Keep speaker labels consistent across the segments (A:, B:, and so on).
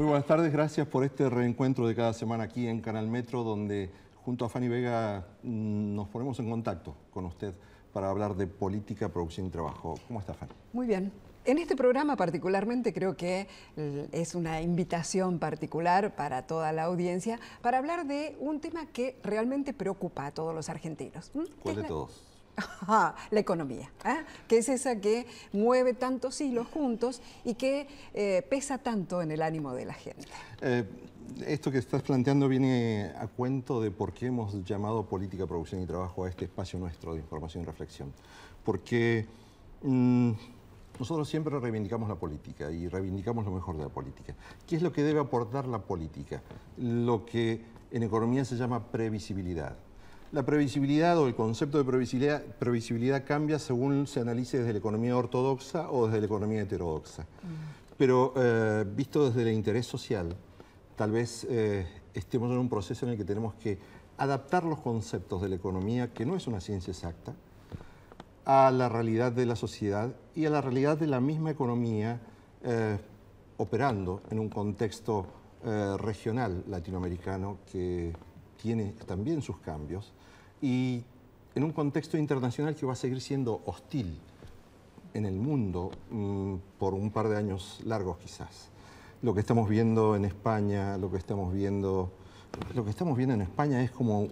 A: buenas tardes, gracias por este reencuentro de cada semana aquí en Canal Metro, donde junto a Fanny Vega nos ponemos en contacto con usted para hablar de política, producción y trabajo. ¿Cómo está, Fanny?
B: Muy bien. En este programa particularmente creo que es una invitación particular para toda la audiencia para hablar de un tema que realmente preocupa a todos los argentinos.
A: ¿Cuál de todos?
B: La economía, que es esa que mueve tantos hilos juntos y que pesa tanto en el ánimo de la gente.
A: Esto que estás planteando viene a cuento de por qué hemos llamado Política, Producción y Trabajo a este espacio nuestro de información y reflexión. Porque nosotros siempre reivindicamos la política y reivindicamos lo mejor de la política. ¿Qué es lo que debe aportar la política? Lo que en economía se llama previsibilidad. La previsibilidad o el concepto de previsibilidad cambia según se analice desde la economía ortodoxa o desde la economía heterodoxa. Pero visto desde el interés social, tal vez estemos en un proceso en el que tenemos que adaptar los conceptos de la economía, que no es una ciencia exacta, a la realidad de la sociedad y a la realidad de la misma economía operando en un contexto regional latinoamericano que tiene también sus cambios y en un contexto internacional que va a seguir siendo hostil en el mundo por un par de años largos quizás. Lo que estamos viendo en España, lo que estamos viendo en España es como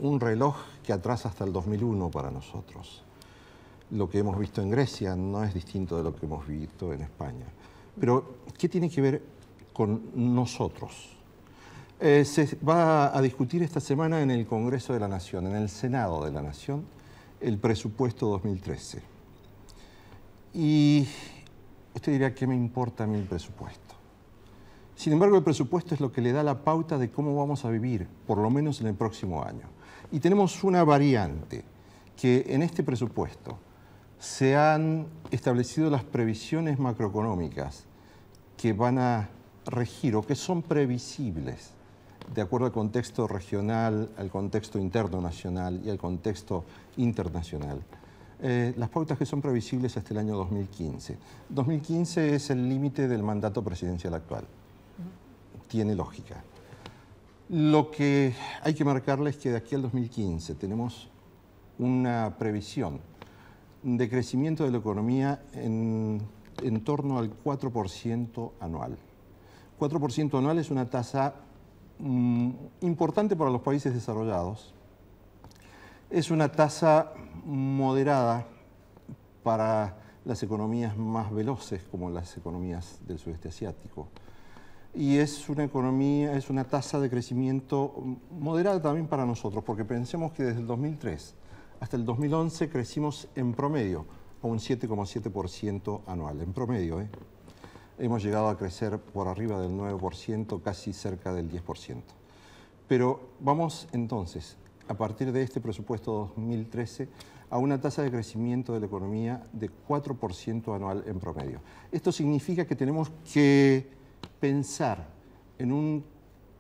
A: un reloj que atrasa hasta el 2001 para nosotros. Lo que hemos visto en Grecia no es distinto de lo que hemos visto en España. Pero, ¿qué tiene que ver con nosotros? Se va a discutir esta semana en el Congreso de la Nación, en el Senado de la Nación, el presupuesto 2013. Y usted dirá, ¿qué me importa a mí el presupuesto? Sin embargo, el presupuesto es lo que le da la pauta de cómo vamos a vivir, por lo menos en el próximo año. Y tenemos una variante, que en este presupuesto se han establecido las previsiones macroeconómicas que van a regir o que son previsibles de acuerdo al contexto regional, al contexto interno nacional y al contexto internacional. Las pautas que son previsibles hasta el año 2015. 2015 es el límite del mandato presidencial actual. Tiene lógica. Lo que hay que marcarle es que de aquí al 2015 tenemos una previsión de crecimiento de la economía en torno al 4% anual. 4% anual es una tasa importante para los países desarrollados. Es una tasa moderada para las economías más veloces, como las economías del sudeste asiático. Y es una tasa de crecimiento moderada también para nosotros, porque pensemos que desde el 2003 hasta el 2011 crecimos en promedio a un 7,7% anual, en promedio, Hemos llegado a crecer por arriba del 9%, casi cerca del 10%. Pero vamos entonces, a partir de este presupuesto 2013, a una tasa de crecimiento de la economía de 4% anual en promedio. Esto significa que tenemos que pensar en un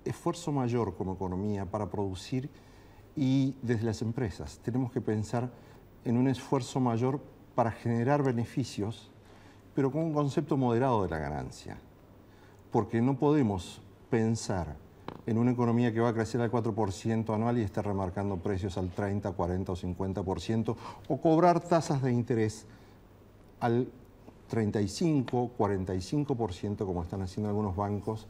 A: esfuerzo mayor como economía para producir y desde las empresas. Tenemos que pensar en un esfuerzo mayor para generar beneficios, pero con un concepto moderado de la ganancia, porque no podemos pensar en una economía que va a crecer al 4% anual y estar remarcando precios al 30, 40 o 50%, o cobrar tasas de interés al 35, 45%, como están haciendo algunos bancos,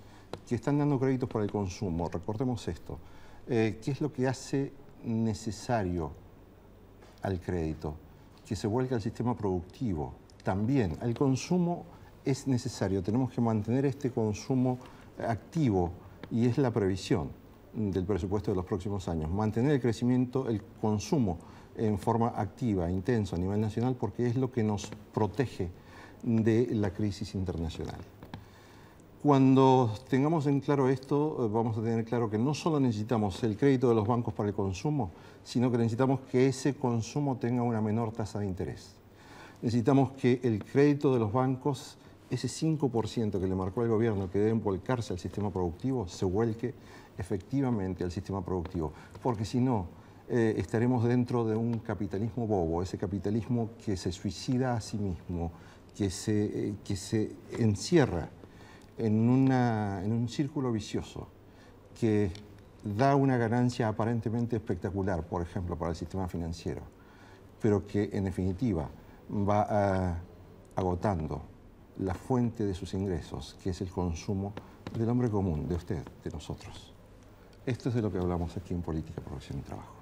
A: que están dando créditos para el consumo. Recordemos esto. ¿Qué es lo que hace necesario al crédito? Que se vuelque al sistema productivo. También el consumo es necesario, tenemos que mantener este consumo activo y es la previsión del presupuesto de los próximos años. Mantener el crecimiento, el consumo en forma activa, intenso a nivel nacional, porque es lo que nos protege de la crisis internacional. Cuando tengamos en claro esto, vamos a tener claro que no solo necesitamos el crédito de los bancos para el consumo, sino que necesitamos que ese consumo tenga una menor tasa de interés. Necesitamos que el crédito de los bancos, ese 5% que le marcó el gobierno que deben volcarse al sistema productivo, se vuelque efectivamente al sistema productivo. Porque si no, estaremos dentro de un capitalismo bobo, ese capitalismo que se suicida a sí mismo, que se encierra en un círculo vicioso que da una ganancia aparentemente espectacular, por ejemplo, para el sistema financiero, pero que en definitiva va agotando la fuente de sus ingresos, que es el consumo del hombre común, de usted, de nosotros. Esto es de lo que hablamos aquí en Política, Profesión y Trabajo.